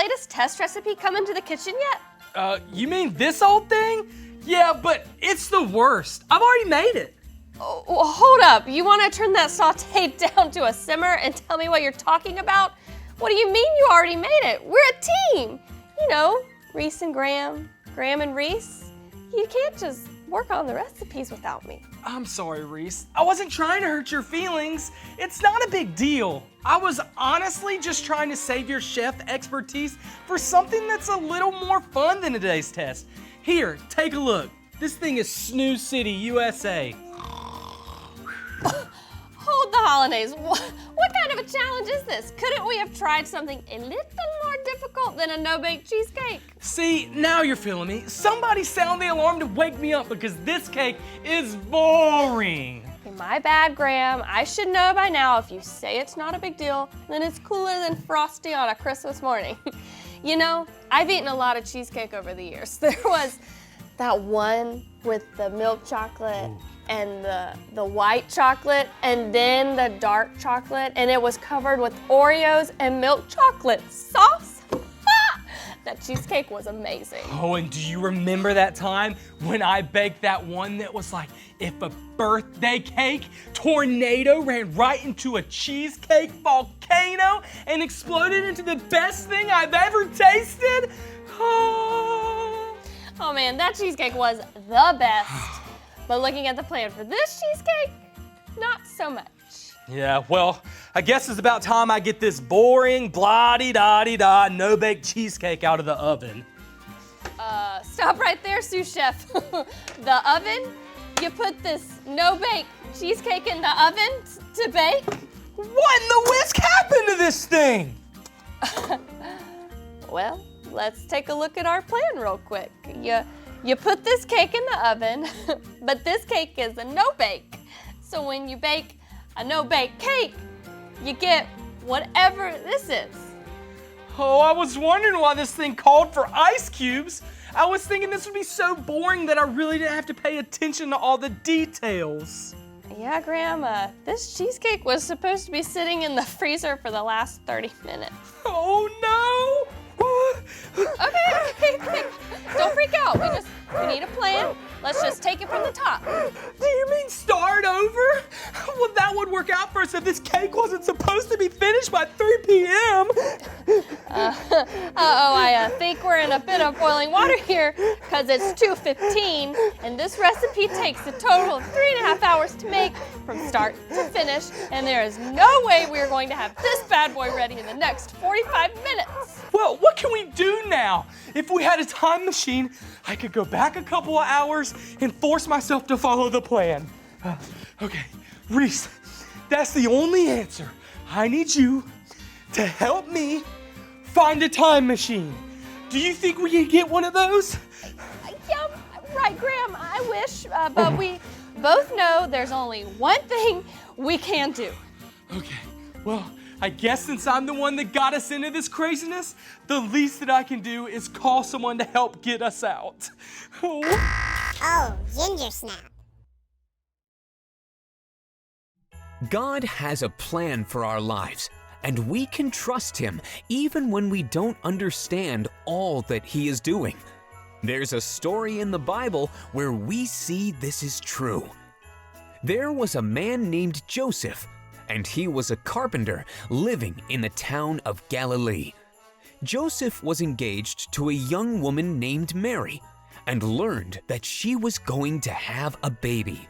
latest test recipe come into the kitchen yet? You mean this old thing? Yeah, but it's the worst. I've already made it. Oh, well, hold up. You want to turn that saute down to a simmer and tell me what you're talking about? What do you mean you already made it? We're a team. You know, Reese and Graham, Graham and Reese. You can't just work on the recipes without me. I'm sorry, Reese. I wasn't trying to hurt your feelings. It's not a big deal. I was honestly just trying to save your chef expertise for something that's a little more fun than today's test. Here, take a look. This thing is Snooze City, USA. Hold the holidays. What kind of a challenge is this? Couldn't we have tried something a little more difficult than a no-bake cheesecake? See, now you're feeling me. Somebody sound the alarm to wake me up because this cake is boring. Okay, my bad, Graham. I should know by now if you say it's not a big deal, then it's cooler than Frosty on a Christmas morning. You know, I've eaten a lot of cheesecake over the years. There was that one with the milk chocolate and the white chocolate and then the dark chocolate, and it was covered with Oreos and milk chocolate sauce. That cheesecake was amazing. Oh, and do you remember that time when I baked that one that was like, if a birthday cake tornado ran right into a cheesecake volcano and exploded into the best thing I've ever tasted? Oh man, that cheesecake was the best. But looking at the plan for this cheesecake, not so much. Yeah, well, I guess it's about time I get this boring, blah-de-da-de-da, no-bake cheesecake out of the oven. Stop right there, sous chef. The oven? You put this no-bake cheesecake in the oven to bake? What in the whisk happened to this thing? Well, let's take a look at our plan real quick. You put this cake in the oven, but this cake is a no-bake. So when you bake a no-bake cake, you get whatever this is. Oh, I was wondering why this thing called for ice cubes. I was thinking this would be so boring that I really didn't have to pay attention to all the details. Yeah, Graham, this cheesecake was supposed to be sitting in the freezer for the last 30 minutes. Oh no! Okay. Don't freak out. We need a plan. Let's just take it from the top. Do you mean start over? Well, that would work out for us if this cake wasn't supposed to be finished by 3 p.m. I think we're in a bit of boiling water here because it's 2:15 and this recipe takes a total of 3.5 hours to make from start to finish, and there is no way we are going to have this bad boy ready in the next 45 minutes. Well, what can we do now? If we had a time machine, I could go back a couple of hours and force myself to follow the plan. Okay, Reese, that's the only answer. I need you to help me find a time machine. Do you think we can get one of those? Yeah, right, Graham, I wish, but we both know there's only one thing we can do. Okay, well, I guess since I'm the one that got us into this craziness, the least that I can do is call someone to help get us out. Oh, ginger snap. God has a plan for our lives, and we can trust Him even when we don't understand all that He is doing. There's a story in the Bible where we see this is true. There was a man named Joseph, and he was a carpenter living in the town of Galilee. Joseph was engaged to a young woman named Mary and learned that she was going to have a baby.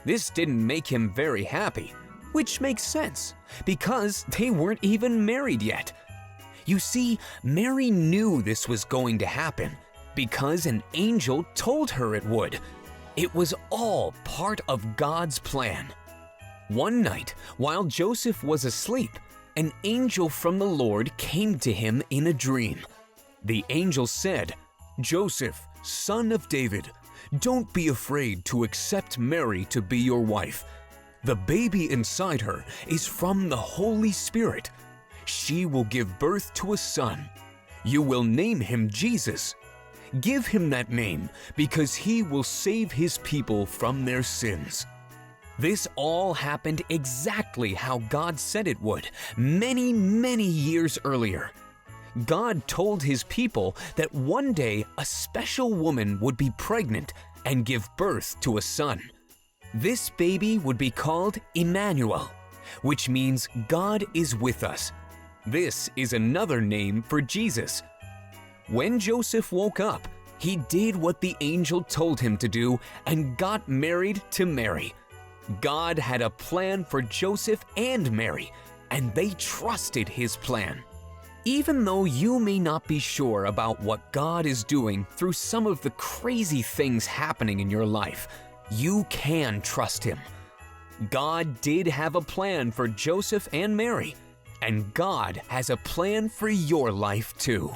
This didn't make him very happy, which makes sense because they weren't even married yet. You see, Mary knew this was going to happen because an angel told her it would. It was all part of God's plan. One night, while Joseph was asleep, an angel from the Lord came to him in a dream. The angel said, "Joseph, son of David, don't be afraid to accept Mary to be your wife. The baby inside her is from the Holy Spirit. She will give birth to a son. You will name him Jesus. Give him that name because he will save his people from their sins." This all happened exactly how God said it would, many, many years earlier. God told his people that one day a special woman would be pregnant and give birth to a son. This baby would be called Emmanuel, which means God is with us. This is another name for Jesus. When Joseph woke up, he did what the angel told him to do and got married to Mary. God had a plan for Joseph and Mary, and they trusted his plan. Even though you may not be sure about what God is doing through some of the crazy things happening in your life, you can trust him. God did have a plan for Joseph and Mary, and God has a plan for your life too.